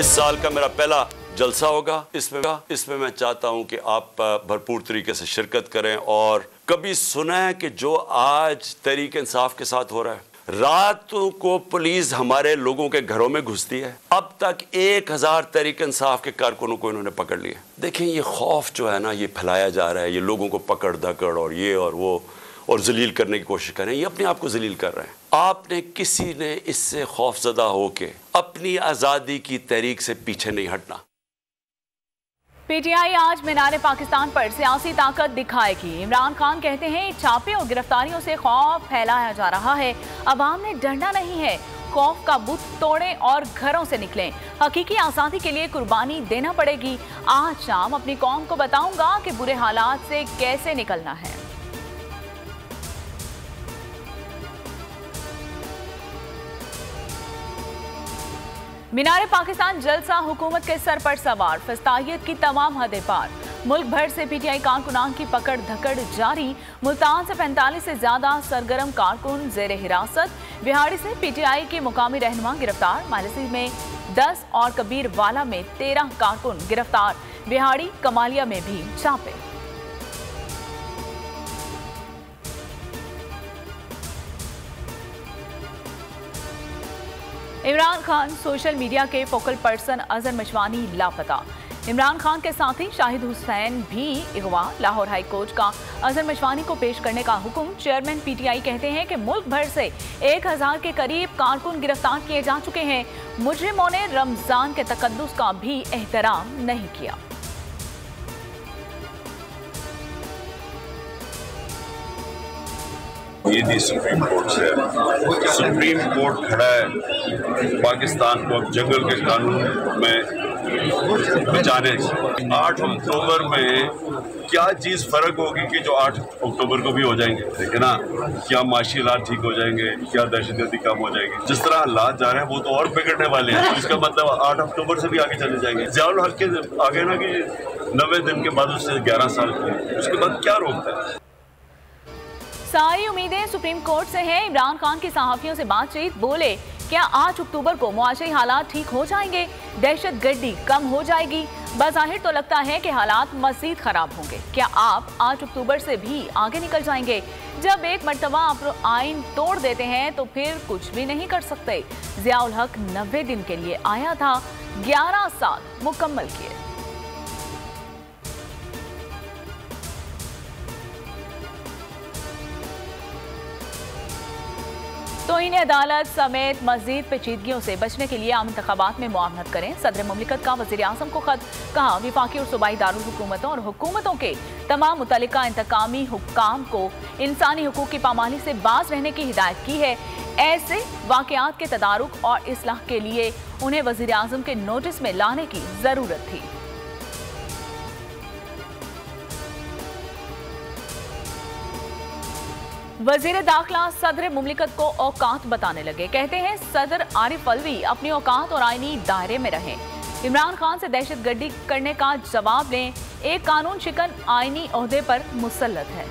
इस साल का मेरा पहला जलसा होगा। इसमें मैं चाहता हूं कि आप भरपूर तरीके से शिरकत करें। और कभी सुना है कि जो आज तहरीक इंसाफ के साथ हो रहा है, रातों को पुलिस हमारे लोगों के घरों में घुसती है। अब तक 1000 तहरीक इंसाफ के कारकुनों को इन्होंने पकड़ लिया। देखें, ये खौफ जो है ना, ये फैलाया जा रहा है, ये लोगों को पकड़ धकड़ और ये और वो और जलील करने की कोशिश कर रहे हैं। ये अपने आप को जलील कर रहे हैं। आपने किसी ने इससे खौफजदा होके अपनी आज़ादी की तहरीक से पीछे नहीं हटना। पीटीआई आज मीनार पाकिस्तान पर सियासी ताकत दिखाएगी। इमरान खान कहते हैं छापे और गिरफ्तारियों से खौफ फैलाया जा रहा है। अवाम ने डरना नहीं है, खौफ का बुत तोड़ें और घरों से निकलें। हकीकी आज़ादी के लिए कुर्बानी देना पड़ेगी। आज शाम अपनी कौम को बताऊंगा कि बुरे हालात से कैसे निकलना है। मीनार पाकिस्तान जलसा हुकूमत के सर पर सवार, फस्तायत की तमाम हदें पार। मुल्क भर से पीटीआई कारकुनान की पकड़ धकड़ जारी। मुल्तान से 45 से ज्यादा सरगर्म कारकुन जेर हिरासत। बिहाड़ी से पीटीआई के मुकामी रहनुमा गिरफ्तार। मालसी में 10 और कबीर वाला में 13 कारकुन गिरफ्तार। बिहाड़ी कमालिया में भी छापे। इमरान खान सोशल मीडिया के फोकल पर्सन अजहर मशवानी लापता। इमरान खान के साथी शाहिद हुसैन भी अगवा। लाहौर हाई कोर्ट का अजहर मशवानी को पेश करने का हुक्म। चेयरमैन पीटीआई कहते हैं कि मुल्क भर से 1000 के करीब कारकुन गिरफ्तार किए जा चुके हैं। मुजरिमों ने रमजान के तकद्दुस का भी एहतराम नहीं किया। ये थी सुप्रीम कोर्ट से। सुप्रीम कोर्ट खड़ा है पाकिस्तान को जंगल के कानून में बचाने। 8 अक्टूबर में क्या चीज़ फ़र्क होगी कि जो 8 अक्टूबर को भी हो जाएंगे, लेकिन ना क्या माशी हालात ठीक हो जाएंगे, क्या दहशतगर्दी कम हो जाएगी। जिस तरह हालात जा रहे हैं वो तो और बिगड़ने वाले हैं। तो इसका मतलब 8 अक्टूबर से भी आगे चले जाएंगे। ज़ियाउल हक के आगे ना कि 90 दिन के बाद उससे 11 साल की, उसके बाद क्या रोकता है। सारी उम्मीदें सुप्रीम कोर्ट से हैं। इमरान खान की सहाफियों से बातचीत, बोले क्या 8 अक्टूबर को मुआशरी हालात ठीक हो जाएंगे, दहशत गर्दी कम हो जाएगी। बज़ाहिर तो लगता है कि हालात मज़ीद खराब होंगे। क्या आप 8 अक्टूबर से भी आगे निकल जाएंगे? जब एक मर्तबा आप आइन तोड़ देते हैं तो फिर कुछ भी नहीं कर सकते। ज़ियाउल हक 90 दिन के लिए आया था, 11 साल मुकम्मल किए। तौहीन अदालत समेत मज़ीद पेचीदगियों से बचने के लिए आम इंतखाबात में मुआवनत करें। सदर मुमलिकत का वज़ीर आज़म को खत। कहा विफाकी और सूबाई दारुल हुकूमतों और हुकूमतों के तमाम मुतल्लिका इंतकामी हुक्काम को इंसानी हुकूक की पामाली से बाज रहने की हिदायत की है। ऐसे वाक़यात के तदारुक और इस्लाह के लिए उन्हें वज़ीर आज़म के नोटिस में लाने की ज़रूरत थी। वज़ीर दाखिला सदर मुमलिकत को औकात बताने लगे। कहते हैं सदर आरिफ अलवी अपनी औकात और आईनी दायरे में रहें। इमरान खान से दहशतगर्दी करने का जवाब लें। एक कानून शिकन आईनी ओहदे पर मुसल्लत है।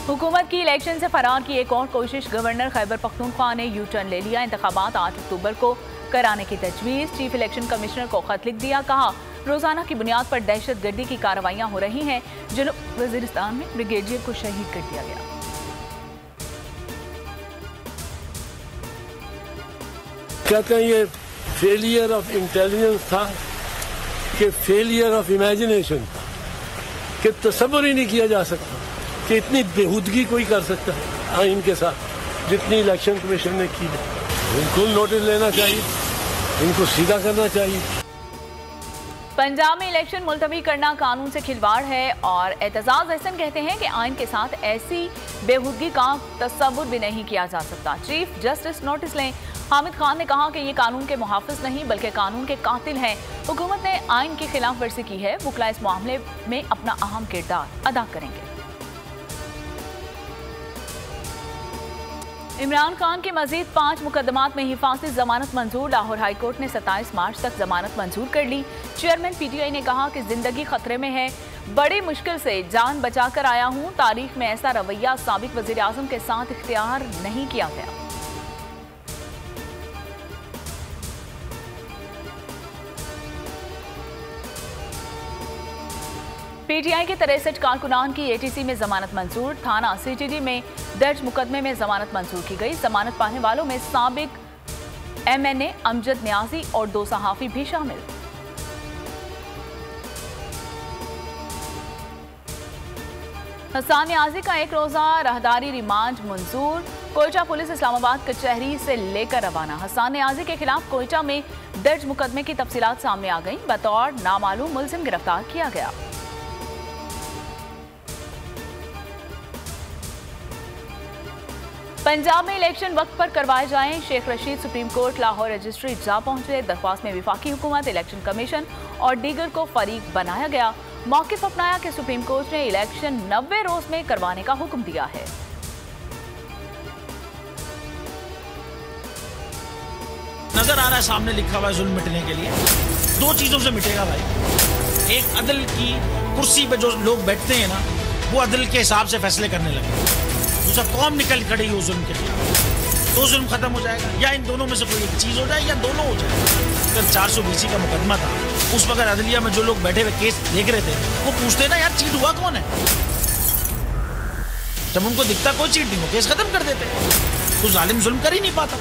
हुकूमत की इलेक्शन से फरार की एक और कोशिश। गवर्नर खैबर पख्तूनख्वा ने यू टर्न ले लिया। इंतखाबात 8 अक्टूबर को कराने की तजवीज़। चीफ इलेक्शन कमिश्नर को खत लिख दिया। कहा रोजाना की बुनियाद पर दहशत गर्दी की कार्रवाइयां हो रही हैं। जनूब वजीरिस्तान में ब्रिगेडियर को शहीद कर दिया गया। कहते हैं ये फेलियर ऑफ इंटेलिजेंस था कि फेलियर ऑफ इमेजिनेशन था, कि तसव्वुर ही नहीं किया जा सकता कि इतनी बेहूदगी कोई कर सकता है आइन के साथ जितनी इलेक्शन कमीशन ने की है। बिल्कुल नोटिस लेना चाहिए, इनको सीधा करना चाहिए। पंजाब में इलेक्शन मुलतवी करना कानून से खिलवाड़ है और एतजाज अहसन कहते हैं कि आइन के साथ ऐसी बेहूदगी का तस्वुर भी नहीं किया जा सकता। चीफ जस्टिस नोटिस लें। हामिद खान ने कहा कि ये कानून के मुहाफिज नहीं बल्कि कानून के कातिल हैं। हुकूमत ने आइन की खिलाफ वर्जी की है। वुकला इस मामले में अपना अहम किरदार अदा करेंगे। इमरान खान के मजीद 5 मुकदमात में हिफाजती जमानत मंजूर। लाहौर हाई कोर्ट ने 27 मार्च तक जमानत मंजूर कर ली। चेयरमैन पीटीआई ने कहा कि जिंदगी खतरे में है, बड़ी मुश्किल से जान बचाकर आया हूं। तारीख में ऐसा रवैया साबिक वजीर आजम के साथ इख्तियार नहीं किया गया। पीटीआई के 63 कारकुनान की एटीसी में जमानत मंजूर। थाना सीटीडी में दर्ज मुकदमे में जमानत मंजूर की गई। जमानत पाने वालों में साबिक एमएनए अमजद न्याजी और 2 सहाफी भी शामिल। हसन न्याजी का 1 रोजा राहदारी रिमांड मंजूर। कोयटा पुलिस इस्लामाबाद कचहरी से लेकर रवाना। हसन न्याजी के खिलाफ कोयटा में दर्ज मुकदमे की तफसीलात सामने आ गई। बतौर नामालूम मुलजिम गिरफ्तार किया गया। पंजाब में इलेक्शन वक्त पर करवाए जाएं। Sheikh Rashid supreme court Lahore registry जा पहुंचे। दरख्वास्त में विफाकी हुकूमत, इलेक्शन कमीशन और दीगर को फरीक बनाया गया। मौकिफ अपनाया कि सुप्रीम कोर्ट ने इलेक्शन 90 रोज में करवाने का हुक्म दिया है। नजर आ रहा है सामने लिखा हुआ है जुल्म मिटने के लिए 2 चीजों से मिटेगा भाई। एक, अदल की कुर्सी पे जो लोग बैठते हैं ना, वो अदल के हिसाब से फैसले करने लगे। दूसरा, कौम निकल खड़ी हो जुल्म के खिलाफ, तो जुल्म खत्म हो जाएगा। या इन दोनों में से कोई एक चीज हो जाए या दोनों हो जाए। अगर 420 का मुकदमा था, उस वक्त अदलिया में जो लोग बैठे हुए केस देख रहे थे, वो पूछते ना यार चीट हुआ कौन है। जब उनको दिखता कोई चीट नहीं, वो केस खत्म कर देते, तो जालिम जुल्म कर ही नहीं पाता।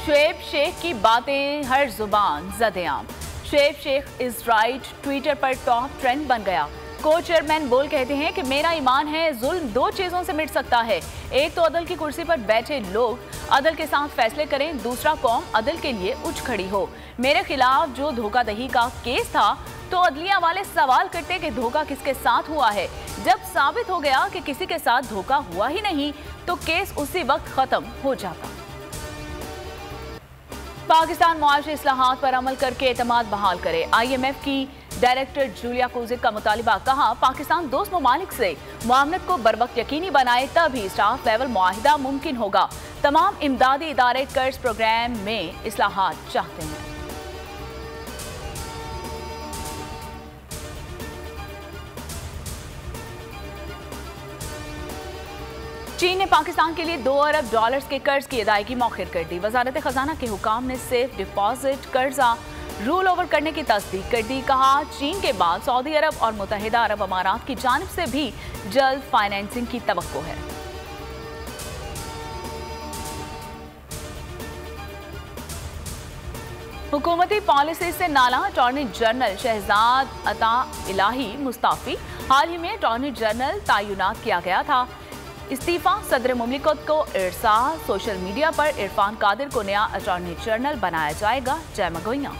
शुएब शेख की बातें हर जुबान ज़द-ए-आम। Shoaib Sheikh is right Twitter पर टॉप ट्रेंड बन गया। को चेयरमैन बोल कहते हैं कि मेरा ईमान है जुल्म 2 चीजों से मिट सकता है। एक तो अदल की कुर्सी पर बैठे लोग अदल के साथ फैसले करें, दूसरा कौम अदल के लिए उठ खड़ी हो। मेरे खिलाफ जो धोखाधड़ी का केस था, तो अदलिया वाले सवाल करते कि धोखा किसके साथ हुआ है। जब साबित हो गया कि किसी के साथ धोखा हुआ ही नहीं, तो केस उसी वक्त खत्म हो जाता। पाकिस्तान मुआशी इस्लाहात पर अमल करके एतमाद बहाल करे। IMF की डायरेक्टर जूलिया कोजिक का मुतालिबा। कहा, पाकिस्तान दोस्त ममालिक से मामलत को बरवक्त यकीनी बनाए, तभी स्टाफ लेवल मुआहिदा मुमकिन होगा। तमाम इमदादी इदारे कर्ज प्रोग्राम में इस्लाहात चाहते हैं। चीन ने पाकिस्तान के लिए $2 अरब के कर्ज की अदायगी मौखिर कर दी। वजारत खजाना के हुकाम ने सेफ डिपॉजिट कर्जा रूल ओवर करने की तस्दीक कर दी। कहा, चीन के बाद सऊदी अरब और मुत्तहिदा अरब अमारात की जानिब से भी जल्द फाइनेंसिंग की तवक्को है। हुकूमती पॉलिसी से नाला अटॉर्नी जनरल शहजाद अता इलाही मुस्ताफी। हाल ही में अटॉर्नी जनरल तैनात किया गया था। इस्तीफा सदर मुमलिकत को इरसा। सोशल मीडिया पर इरफान कादिर को नया अटॉर्नी जनरल बनाया जाएगा। जय मगोइया।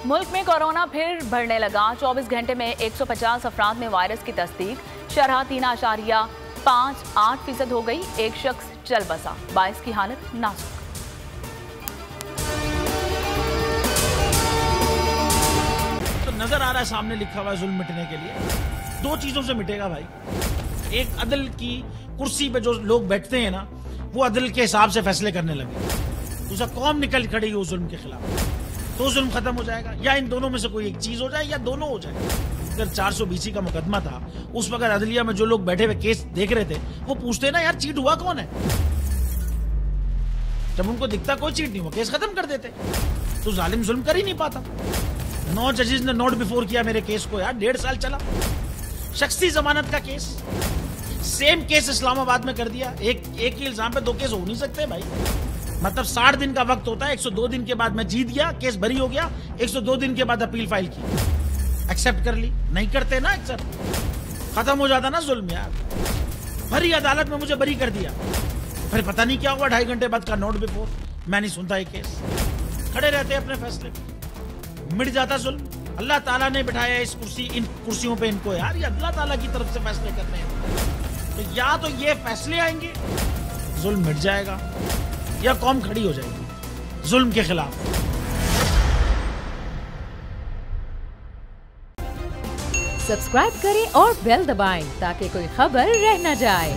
मुल्क में कोरोना फिर बढ़ने लगा। 24 घंटे में 150 अफराद में वायरस की तस्दीक। शरह 3.58% हो गई। एक शख्स चल बसा, 22 की हालत नाजुक। तो नजर आ रहा है सामने लिखा हुआ है जुल्म मिटने के लिए 2 चीजों से मिटेगा भाई। एक, अदल की कुर्सी पे जो लोग बैठते हैं ना, वो अदल के हिसाब से फैसले करने लगे। दूसरा, कौम निकल खड़ी हो जुल्म के खिलाफ, तो जुल्म खत्म हो जाएगा। या इन दोनों में से कोई एक चीज हो जाए या दोनों हो जाए। अगर 420 का मुकदमा था, उस वक्त अदलिया में जो लोग बैठे हुए केस देख रहे थे, वो पूछते ना यार चीट हुआ कौन है। जब उनको दिखता कोई चीट नहीं, वो केस खत्म कर देते, तो जालिम जुल्म कर ही नहीं पाता। 9 जजेस ने नोट बिफोर किया मेरे केस को यार। 1.5 साल चला। शख्सी जमानत का केस, सेम केस इस्लामाबाद में कर दिया। एक ही इल्जाम पे 2 केस हो नहीं सकते भाई। मतलब 60 दिन का वक्त होता है। 102 दिन के बाद मैं जीत गया, केस बरी हो गया। 102 दिन के बाद अपील फाइल की, एक्सेप्ट कर ली। नहीं करते ना एक्सेप्ट, खत्म हो जाता ना जुल्म यार। भरी अदालत में मुझे बरी कर दिया, फिर पता नहीं क्या हुआ। 2.5 घंटे बाद का नोट बिफोर, मैं नहीं सुनता ये केस। खड़े रहते अपने फैसले पे, मिट जाता जुल्म। अल्लाह ताला ने बिठाया इन कुर्सियों पे इनको यार। ये अल्लाह ताला की तरफ से फैसले करने हैं। तो या तो ये फैसले आएंगे, जुल्म मिट जाएगा, या कौम खड़ी हो जाएगी जुल्म के खिलाफ। सब्सक्राइब करें और बेल दबाएं ताकि कोई खबर रह न जाए।